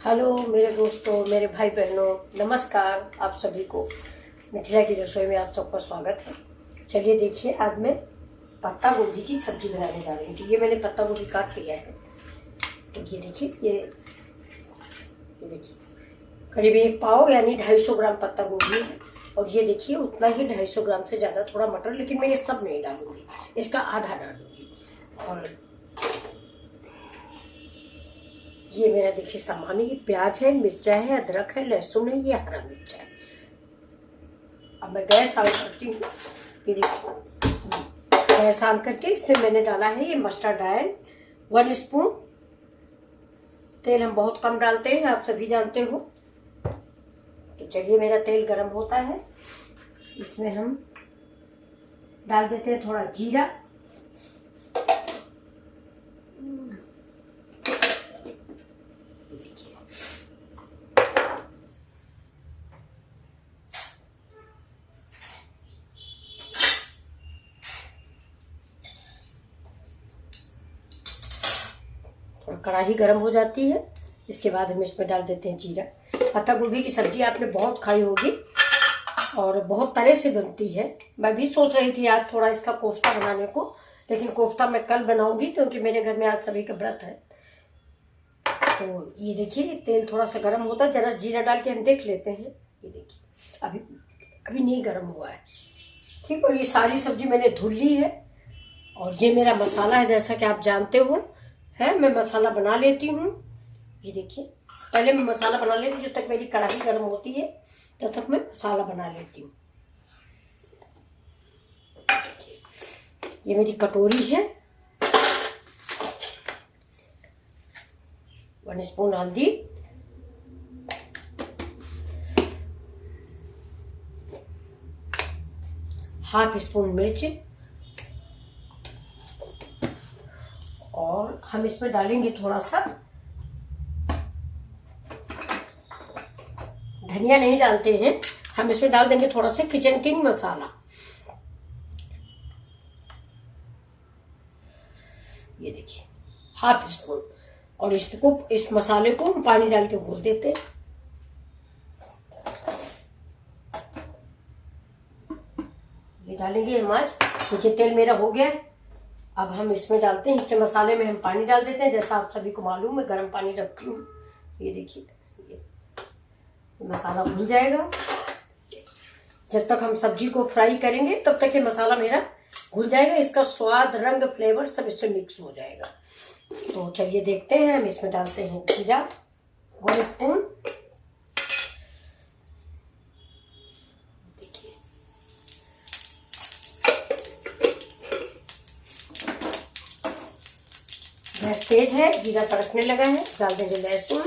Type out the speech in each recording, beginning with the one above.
Hello मेरे दोस्तों, मेरे भाई बहनों, नमस्कार आप सभी को। मिथिला की रसोई में आप सबका स्वागत है। चलिए देखिए, आज मैं पत्ता गोभी की सब्जी बनाने जा रही हूँ। तो ये मैंने पत्ता गोभी काट लिया है। तो ये देखिए, ये देखिए करीब 1 पाव यानी 250 ग्राम पत्ता गोभी है। और ये देखिए उतना ही 250 ग्राम से ज़्यादा थोड़ा मटर, लेकिन मैं ये सब नहीं डालूंगी, इसका आधा डालूंगी। और ये मेरा देखिए सामान है, ये प्याज है, मिर्चा है, अदरक है, लहसुन है, ये हरा मिर्च है। अब मैं गैस ऑन करती हूँ। ये देखिए गैस ऑन करके इसमें मैंने डाला है ये मस्टर्ड ऑयल 1 स्पून। तेल हम बहुत कम डालते हैं, आप सभी जानते हो। तो चलिए मेरा तेल गर्म होता है, इसमें हम डाल देते हैं थोड़ा जीरा। और कढ़ाई गर्म हो जाती है, इसके बाद हम इसमें डाल देते हैं जीरा। पत्ता गोभी की सब्जी आपने बहुत खाई होगी और बहुत तरह से बनती है। मैं भी सोच रही थी आज थोड़ा इसका कोफ्ता बनाने को, लेकिन कोफ्ता मैं कल बनाऊंगी क्योंकि मेरे घर में आज सभी का व्रत है। तो ये देखिए तेल थोड़ा सा गर्म होता है, जरा जीरा डाल के हम देख लेते हैं। ये देखिए अभी नहीं गर्म हुआ है, ठीक। और ये सारी सब्जी मैंने धुल ली है। और ये मेरा मसाला है, जैसा कि आप जानते हो है। मैं मसाला बना लेती हूँ। ये देखिए पहले मैं मसाला बना लेती हूँ, जब तक मेरी कढ़ाई गर्म होती है तब तक मैं मसाला बना लेती हूँ। ये मेरी कटोरी है, 1 स्पून हल्दी, ½ स्पून मिर्च, और हम इसमें डालेंगे थोड़ा सा धनिया, नहीं डालते हैं हम, इसमें डाल देंगे थोड़ा सा किचन किंग मसाला। ये देखिए ½ स्पून। और इस मसाले को हम पानी डाल के घोल देते हैं। ये डालेंगे हम आज। देखिए तेल मेरा हो गया है, अब हम इसमें डालते हैं, इसमें मसाले में हम पानी डाल देते हैं। जैसा आप सभी को मालूम है, गर्म पानी रखती हूँ। ये देखिए ये मसाला भून जाएगा। जब तक हम सब्जी को फ्राई करेंगे तब तक ये मसाला मेरा घुल जाएगा, इसका स्वाद, रंग, फ्लेवर सब इसमें मिक्स हो जाएगा। तो चलिए देखते हैं, हम इसमें डालते हैं जीरा 1 स्पून। देखिए गैस तेज है, जीरा तड़कने लगा है, डाल देंगे लहसुन।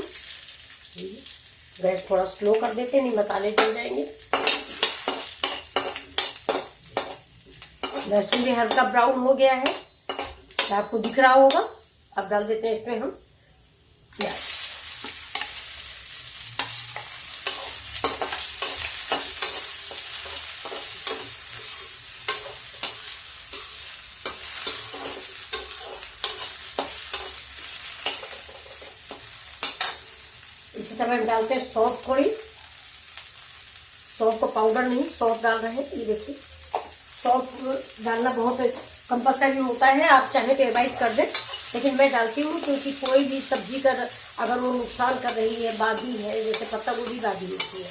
गैस थोड़ा स्लो कर देते हैं, नहीं मसाले जल जाएंगे। लहसुन भी हल्का ब्राउन हो गया है, आपको दिख रहा होगा। अब डाल देते हैं इसमें हम प्याज। इसी तरह हम डालते हैं सौंफ थोड़ी। सौंफ को पाउडर नहीं, सौंफ डाल रहे हैं। ये देखिए सौंफ डालना बहुत कंपलसरी होता है, आप चाहे तो अवॉइड कर दें, लेकिन मैं डालती हूँ क्योंकि कोई भी सब्जी कर अगर वो नुकसान कर रही है, बादी है, जैसे पत्ता गोभी बादी होती है,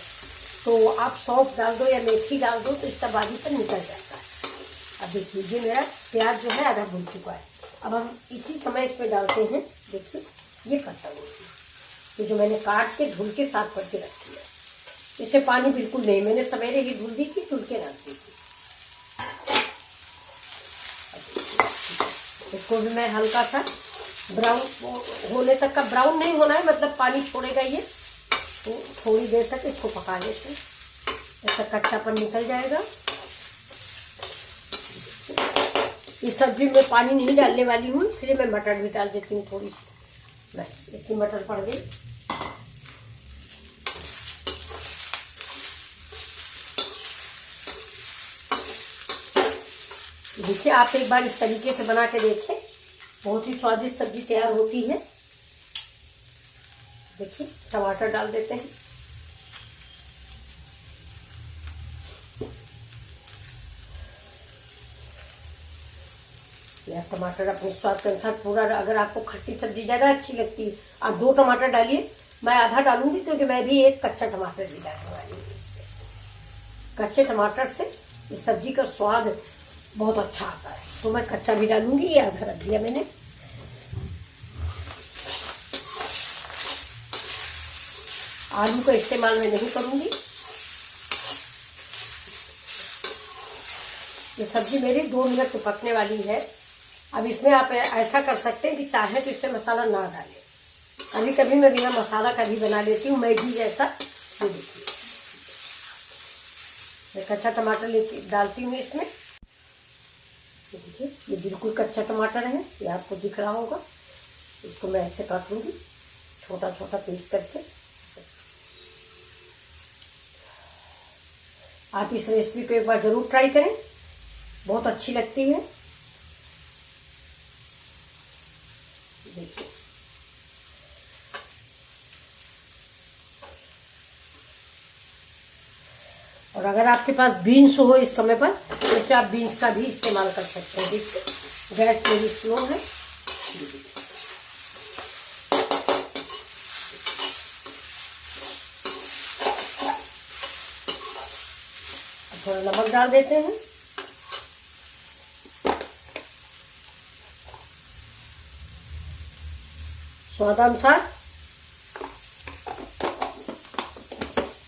तो आप सौंफ डाल दो या मेथी डाल दो तो इसका बादी पर निकल जाता है। अब देखिए ये मेरा प्याज जो है आधा भून चुका है। अब हम इसी समय इसमें डालते हैं, देखिए ये पत्ता गोभी, ये जो मैंने काट के धुल के साफ करके रखी है। इसमें पानी बिल्कुल नहीं, मैंने सवेरे ही धुल दी थी, धुल के रख दी थी। इसको भी मैं हल्का सा ब्राउन होने तक का, ब्राउन नहीं होना है, मतलब पानी छोड़ेगा ये, तो थोड़ी देर तक इसको पका लेते हैं, ऐसा कच्चापन निकल जाएगा। इस सब्जी में पानी नहीं डालने वाली हूँ, इसलिए मैं मटर भी डाल देती हूँ थोड़ी सी, बस इतनी मटर पड़ गई। देखिए आप एक बार इस तरीके से बना के देखें, बहुत ही स्वादिष्ट सब्जी तैयार होती है। देखिए टमाटर डाल देते हैं। या टमाटर अपने स्वाद के अनुसार पूरा, अगर आपको खट्टी सब्जी ज़्यादा अच्छी लगती है आप 2 टमाटर डालिए, मैं आधा डालूंगी क्योंकि मैं भी एक कच्चा टमाटर भी डालने वाली हूँ इसमें। कच्चे टमाटर से इस सब्जी का स्वाद बहुत अच्छा आता है, तो मैं कच्चा भी डालूंगी। ये आधा रख दिया मैंने। आलू का इस्तेमाल मैं नहीं करूंगी। ये सब्जी मेरी 2 मिनट में पकने वाली है। अब इसमें आप ऐसा कर सकते हैं कि चाहे तो इसमें मसाला ना डालें। कभी कभी मैं बिना मसाला का भी बना लेती हूँ, मैगी जैसा। ये देखिए मैं कच्चा टमाटर लेके डालती हूँ इसमें। देखिए ये बिल्कुल कच्चा टमाटर है, ये आपको दिख रहा होगा। इसको मैं ऐसे काट लूँगी छोटा छोटा पीस करके। आप इस रेसिपी को एक बार ज़रूर ट्राई करें, बहुत अच्छी लगती है। देखिए और अगर आपके पास बीन्स हो इस समय पर तो इससे आप बीन्स का भी इस्तेमाल कर सकते हैं। देखिए गैस मेरी स्लो है। थोड़ा नमक डाल देते हैं। स्वादानुसार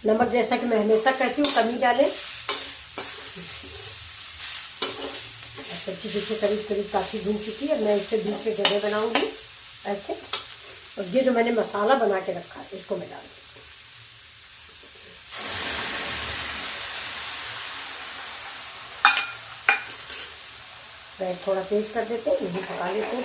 नमक, जैसा कि मैं हमेशा कहती हूँ, कमी डालें। सब्जी देखिए करीब करीब काफ़ी भून चुकी है। मैं इससे बीच में जगह बनाऊंगी ऐसे। और ये जो मैंने मसाला बना के रखा है इसको मैं डाल दूँगी। गैस थोड़ा तेज कर देते हैं, नहीं पका लेते हैं।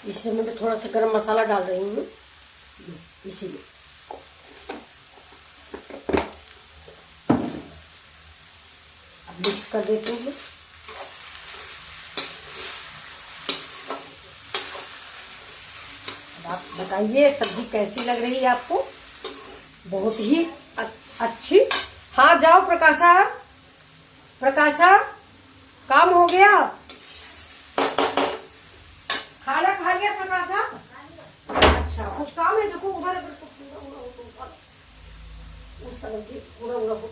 इसमें मैं थोड़ा सा गरम मसाला डाल रही हूँ इसीलिए। अब मिक्स कर देती हूँ। आप बताइए सब्जी कैसी लग रही है आपको? बहुत ही अच्छी। हाँ जाओ प्रकाशा, प्रकाशा काम हो गया, खाना खा लिया प्रकाशा? अच्छा कुछ काम है? देखो उधर अगर तो पूरा पूरा हो तो उस तरफ पूरा पूरा हो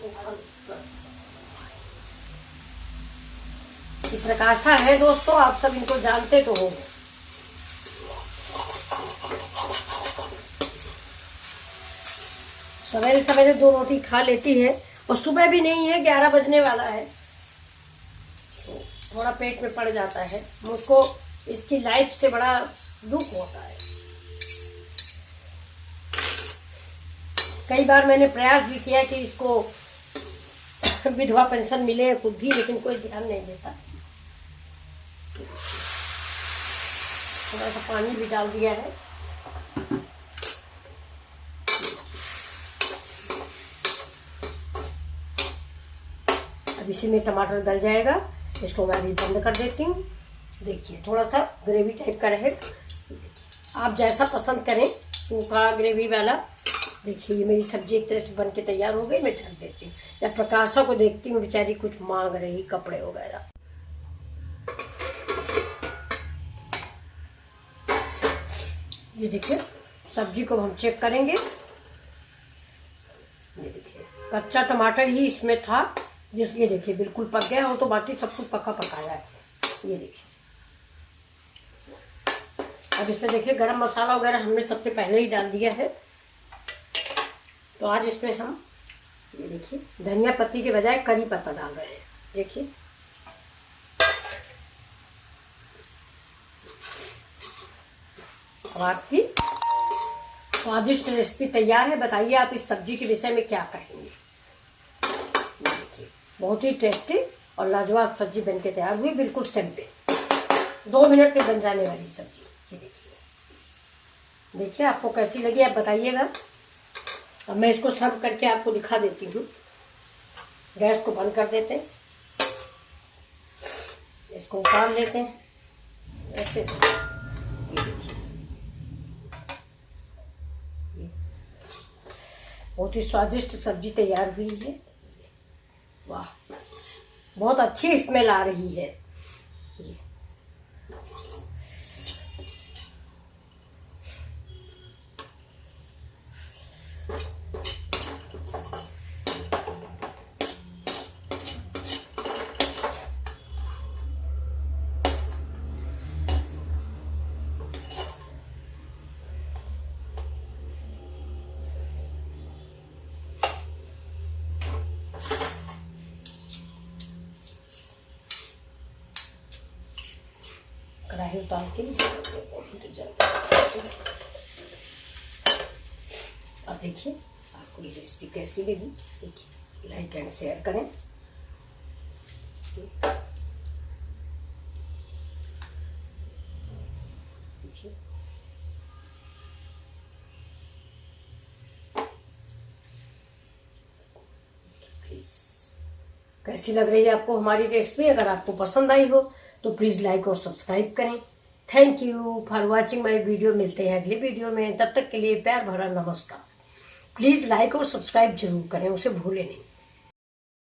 तो प्रकाशा है दोस्तों, आप सब इनको जानते तो हो। सवेरे सवेरे 2 रोटी खा लेती है और सुबह भी नहीं है, 11 बजने वाला है तो थोड़ा पेट में पड़ जाता है। मुझको इसकी लाइफ से बड़ा दुख होता है। कई बार मैंने प्रयास भी किया कि इसको विधवा पेंशन मिले कुछ भी, लेकिन कोई ध्यान नहीं देता। थोड़ा सा पानी भी डाल दिया है। अब इसी में टमाटर गल जाएगा, इसको मैं अभी बंद कर देती हूँ। देखिए थोड़ा सा ग्रेवी टाइप का रहेगा, आप जैसा पसंद करें, सूखा ग्रेवी वाला। देखिए ये मेरी सब्जी एक तरह से बन के तैयार हो गई। मैं ढक देती हूँ। जब प्रकाशा को देखती हूँ बेचारी कुछ मांग रही, कपड़े वगैरह। ये देखिए सब्जी को हम चेक करेंगे। ये देखिए कच्चा टमाटर ही इसमें था, ये देखिए बिल्कुल पक गया हो, तो बाकी सब कुछ पका पकाया है। ये देखिए अब इसमें देखिए गरम मसाला वगैरह हमने सबसे पहले ही डाल दिया है। तो आज इसमें हम ये देखिए धनिया पत्ती के बजाय करी पत्ता डाल रहे हैं। देखिए अब आपकी स्वादिष्ट रेसिपी तैयार है। बताइए आप इस सब्जी के विषय में क्या कहेंगे। देखिए बहुत ही टेस्टी और लाजवाब सब्जी बनके तैयार हुई, बिल्कुल सिंपल 2 मिनट में बन जाने वाली सब्जी। ये देखिए आपको कैसी लगी आप बताइएगा। अब मैं इसको सर्व करके आपको दिखा देती हूँ। गैस को बंद कर देते हैं, इसको उतार लेते हैं ऐसे। ये देखिए बहुत ही स्वादिष्ट सब्जी तैयार हुई है। वाह बहुत अच्छी स्मेल आ रही है। ये कढ़ाई उतार के अब देखिए आपको ये रेसिपी कैसी लगी। देखिए लाइक एंड शेयर करें। देखिए प्लीज कैसी लग रही है आपको हमारी रेसिपी। अगर आपको पसंद आई हो तो प्लीज लाइक और सब्सक्राइब करें। Thank you for watching my video. मिलते हैं अगले वीडियो में, तब तक के लिए प्यार भरा नमस्कार। प्लीज लाइक और सब्सक्राइब जरूर करें, उसे भूलें नहीं।